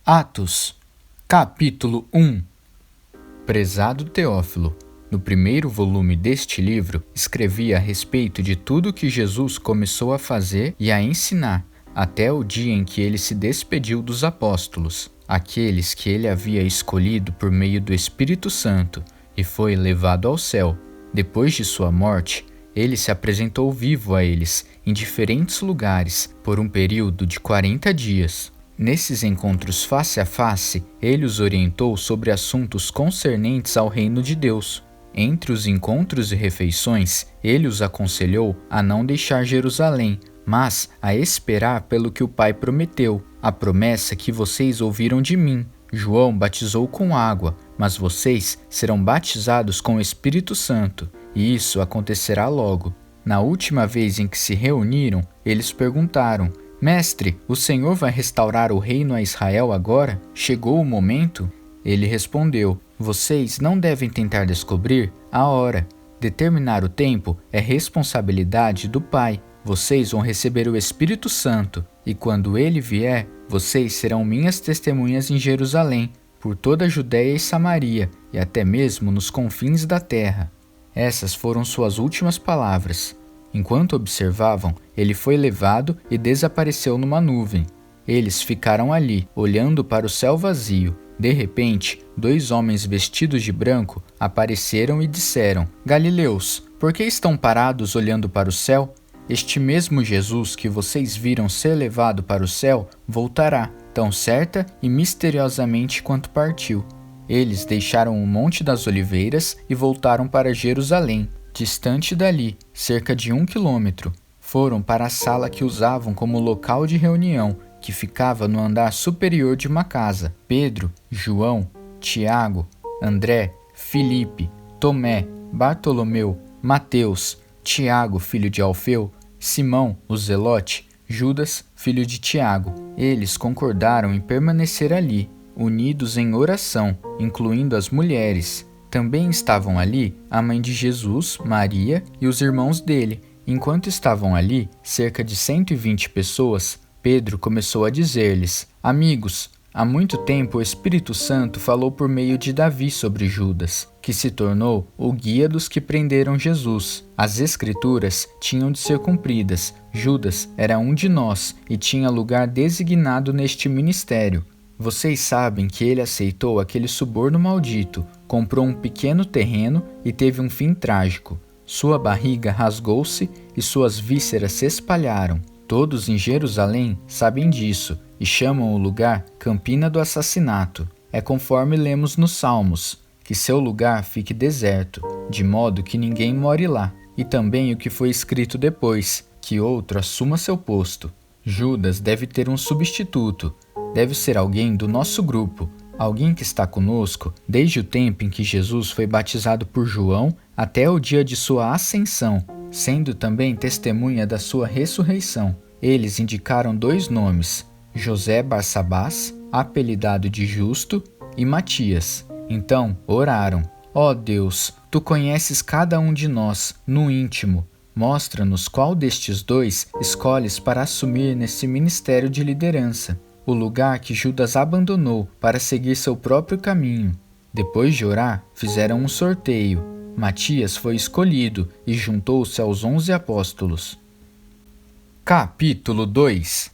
Atos, capítulo 1. Prezado Teófilo, no primeiro volume deste livro, escrevi a respeito de tudo que Jesus começou a fazer e a ensinar, até o dia em que ele se despediu dos apóstolos, aqueles que ele havia escolhido por meio do Espírito Santo, e foi levado ao céu. Depois de sua morte, ele se apresentou vivo a eles, em diferentes lugares, por um período de 40 dias. Nesses encontros face a face, ele os orientou sobre assuntos concernentes ao reino de Deus. Entre os encontros e refeições, ele os aconselhou a não deixar Jerusalém, mas a esperar pelo que o Pai prometeu, a promessa que vocês ouviram de mim. João batizou com água, mas vocês serão batizados com o Espírito Santo, e isso acontecerá logo. Na última vez em que se reuniram, eles perguntaram: Mestre, o Senhor vai restaurar o reino a Israel agora? Chegou o momento? Ele respondeu: Vocês não devem tentar descobrir a hora. Determinar o tempo é responsabilidade do Pai. Vocês vão receber o Espírito Santo, e quando ele vier, vocês serão minhas testemunhas em Jerusalém, por toda a Judéia e Samaria, e até mesmo nos confins da terra. Essas foram suas últimas palavras. Enquanto observavam, ele foi levado e desapareceu numa nuvem. Eles ficaram ali, olhando para o céu vazio. De repente, 2 homens vestidos de branco apareceram e disseram: Galileus, por que estão parados olhando para o céu? Este mesmo Jesus que vocês viram ser levado para o céu voltará, tão certa e misteriosamente quanto partiu. Eles deixaram o Monte das Oliveiras e voltaram para Jerusalém. Distante dali, cerca de 1 quilômetro, foram para a sala que usavam como local de reunião, que ficava no andar superior de uma casa. Pedro, João, Tiago, André, Filipe, Tomé, Bartolomeu, Mateus, Tiago, filho de Alfeu, Simão, o Zelote, Judas, filho de Tiago. Eles concordaram em permanecer ali, unidos em oração, incluindo as mulheres. Também estavam ali a mãe de Jesus, Maria, e os irmãos dele. Enquanto estavam ali, cerca de 120 pessoas, Pedro começou a dizer-lhes: Amigos, há muito tempo o Espírito Santo falou por meio de Davi sobre Judas, que se tornou o guia dos que prenderam Jesus. As Escrituras tinham de ser cumpridas. Judas era um de nós e tinha lugar designado neste ministério. Vocês sabem que ele aceitou aquele suborno maldito, comprou um pequeno terreno e teve um fim trágico. Sua barriga rasgou-se e suas vísceras se espalharam. Todos em Jerusalém sabem disso e chamam o lugar Campina do Assassinato. É conforme lemos nos Salmos, que seu lugar fique deserto, de modo que ninguém more lá. E também o que foi escrito depois, que outro assuma seu posto. Judas deve ter um substituto. Deve ser alguém do nosso grupo, alguém que está conosco desde o tempo em que Jesus foi batizado por João até o dia de sua ascensão, sendo também testemunha da sua ressurreição. Eles indicaram 2 nomes, José Barsabás, apelidado de Justo, e Matias. Então oraram: Ó Deus, tu conheces cada um de nós no íntimo. Mostra-nos qual destes 2 escolhes para assumir nesse ministério de liderança, o lugar que Judas abandonou para seguir seu próprio caminho. Depois de orar, fizeram um sorteio. Matias foi escolhido e juntou-se aos 11 apóstolos. Capítulo 2.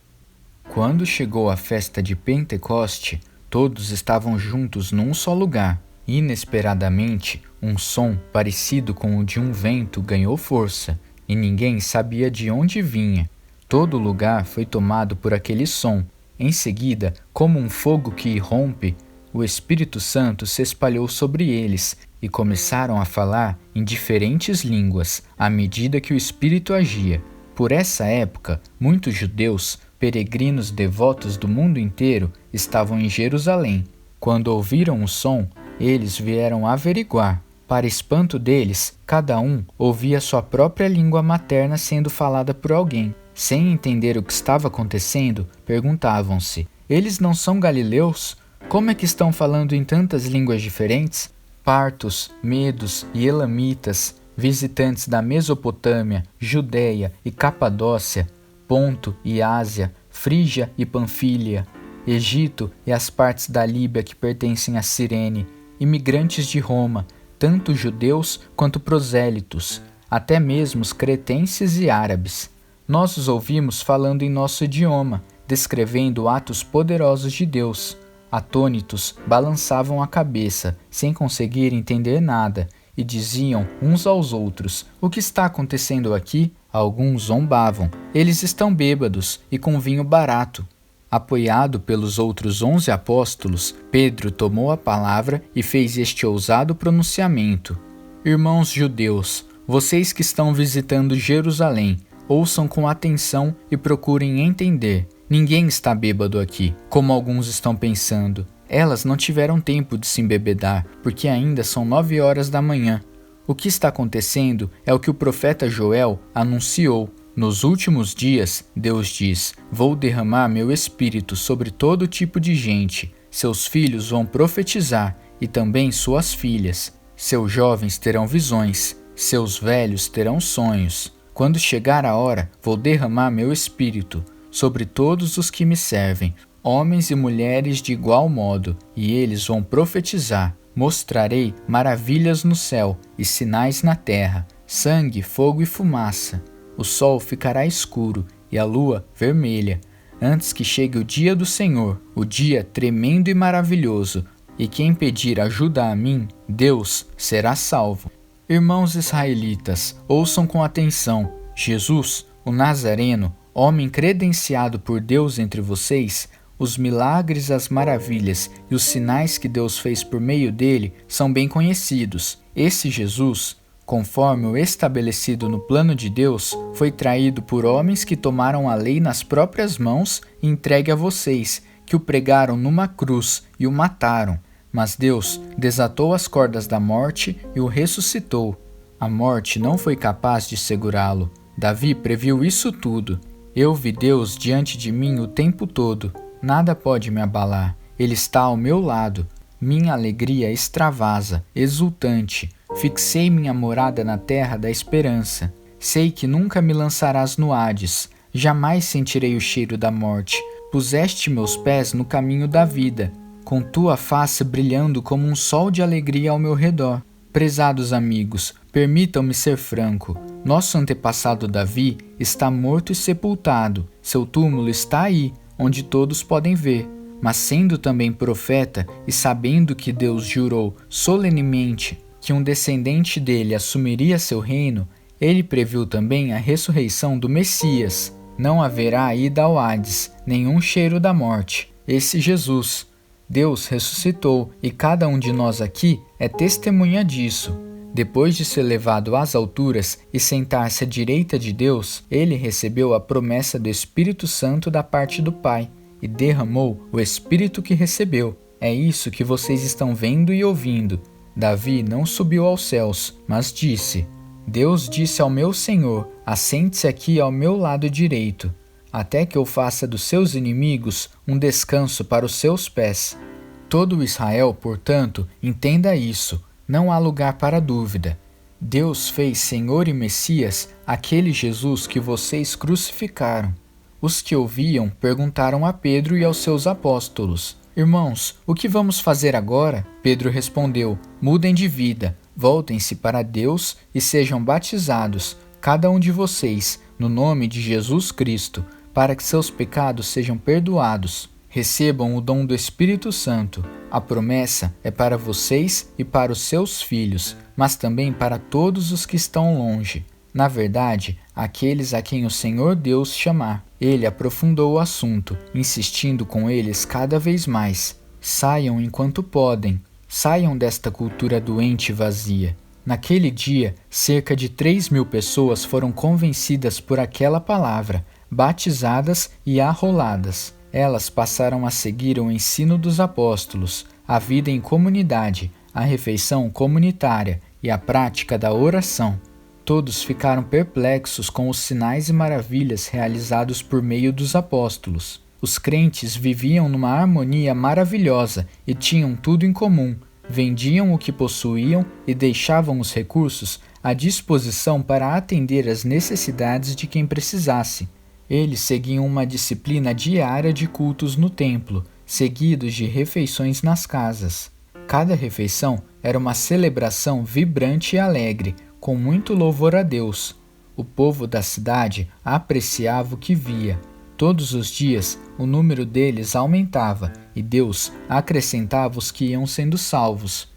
Quando chegou a festa de Pentecoste, todos estavam juntos num só lugar. Inesperadamente, um som parecido com o de um vento ganhou força, e ninguém sabia de onde vinha. Todo o lugar foi tomado por aquele som. Em seguida, como um fogo que irrompe, o Espírito Santo se espalhou sobre eles e começaram a falar em diferentes línguas, à medida que o Espírito agia. Por essa época, muitos judeus, peregrinos devotos do mundo inteiro, estavam em Jerusalém. Quando ouviram o som, eles vieram averiguar. Para espanto deles, cada um ouvia sua própria língua materna sendo falada por alguém. Sem entender o que estava acontecendo, perguntavam-se: Eles não são galileus? Como é que estão falando em tantas línguas diferentes? Partos, medos e elamitas, visitantes da Mesopotâmia, Judéia e Capadócia, Ponto e Ásia, Frígia e Panfília, Egito e as partes da Líbia que pertencem a Cirene, imigrantes de Roma, tanto judeus quanto prosélitos, até mesmo os cretenses e árabes. Nós os ouvimos falando em nosso idioma, descrevendo atos poderosos de Deus. Atônitos, balançavam a cabeça, sem conseguir entender nada, e diziam uns aos outros: "O que está acontecendo aqui?" Alguns zombavam: "Eles estão bêbados e com vinho barato." Apoiado pelos outros 11 apóstolos, Pedro tomou a palavra e fez este ousado pronunciamento: "Irmãos judeus, vocês que estão visitando Jerusalém, ouçam com atenção e procurem entender. Ninguém está bêbado aqui, como alguns estão pensando. Elas não tiveram tempo de se embebedar, porque ainda são 9 horas da manhã. O que está acontecendo é o que o profeta Joel anunciou. Nos últimos dias, Deus diz: vou derramar meu espírito sobre todo tipo de gente. Seus filhos vão profetizar e também suas filhas. Seus jovens terão visões, seus velhos terão sonhos. Quando chegar a hora, vou derramar meu espírito sobre todos os que me servem, homens e mulheres de igual modo, e eles vão profetizar. Mostrarei maravilhas no céu e sinais na terra, sangue, fogo e fumaça. O sol ficará escuro e a lua vermelha, antes que chegue o dia do Senhor, o dia tremendo e maravilhoso, e quem pedir ajuda a mim, Deus será salvo. Irmãos israelitas, ouçam com atenção. Jesus, o Nazareno, homem credenciado por Deus entre vocês, os milagres, as maravilhas e os sinais que Deus fez por meio dele são bem conhecidos. Esse Jesus, conforme o estabelecido no plano de Deus, foi traído por homens que tomaram a lei nas próprias mãos e entregue a vocês, que o pregaram numa cruz e o mataram. Mas Deus desatou as cordas da morte e o ressuscitou. A morte não foi capaz de segurá-lo. Davi previu isso tudo. Eu vi Deus diante de mim o tempo todo. Nada pode me abalar. Ele está ao meu lado. Minha alegria extravasa, exultante. Fixei minha morada na terra da esperança. Sei que nunca me lançarás no Hades. Jamais sentirei o cheiro da morte. Puseste meus pés no caminho da vida, com tua face brilhando como um sol de alegria ao meu redor. Prezados amigos, permitam-me ser franco. Nosso antepassado Davi está morto e sepultado. Seu túmulo está aí, onde todos podem ver. Mas sendo também profeta e sabendo que Deus jurou solenemente que um descendente dele assumiria seu reino, ele previu também a ressurreição do Messias. Não haverá ida ao Hades, nenhum cheiro da morte. Esse Jesus, Deus ressuscitou, e cada um de nós aqui é testemunha disso. Depois de ser levado às alturas e sentar-se à direita de Deus, ele recebeu a promessa do Espírito Santo da parte do Pai e derramou o Espírito que recebeu. É isso que vocês estão vendo e ouvindo. Davi não subiu aos céus, mas disse: Deus disse ao meu Senhor: assente-se aqui ao meu lado direito, até que eu faça dos seus inimigos um descanso para os seus pés. Todo Israel, portanto, entenda isso. Não há lugar para dúvida. Deus fez Senhor e Messias aquele Jesus que vocês crucificaram. Os que ouviam perguntaram a Pedro e aos seus apóstolos: Irmãos, o que vamos fazer agora? Pedro respondeu: Mudem de vida, voltem-se para Deus e sejam batizados, cada um de vocês, no nome de Jesus Cristo, para que seus pecados sejam perdoados. Recebam o dom do Espírito Santo. A promessa é para vocês e para os seus filhos, mas também para todos os que estão longe. Na verdade, aqueles a quem o Senhor Deus chamar. Ele aprofundou o assunto, insistindo com eles cada vez mais. Saiam enquanto podem. Saiam desta cultura doente e vazia. Naquele dia, cerca de 3.000 pessoas foram convencidas por aquela palavra, batizadas e arroladas. Elas passaram a seguir o ensino dos apóstolos, a vida em comunidade, a refeição comunitária e a prática da oração. Todos ficaram perplexos com os sinais e maravilhas realizados por meio dos apóstolos. Os crentes viviam numa harmonia maravilhosa e tinham tudo em comum. Vendiam o que possuíam e deixavam os recursos à disposição para atender às necessidades de quem precisasse. Eles seguiam uma disciplina diária de cultos no templo, seguidos de refeições nas casas. Cada refeição era uma celebração vibrante e alegre, com muito louvor a Deus. O povo da cidade apreciava o que via. Todos os dias, o número deles aumentava e Deus acrescentava os que iam sendo salvos.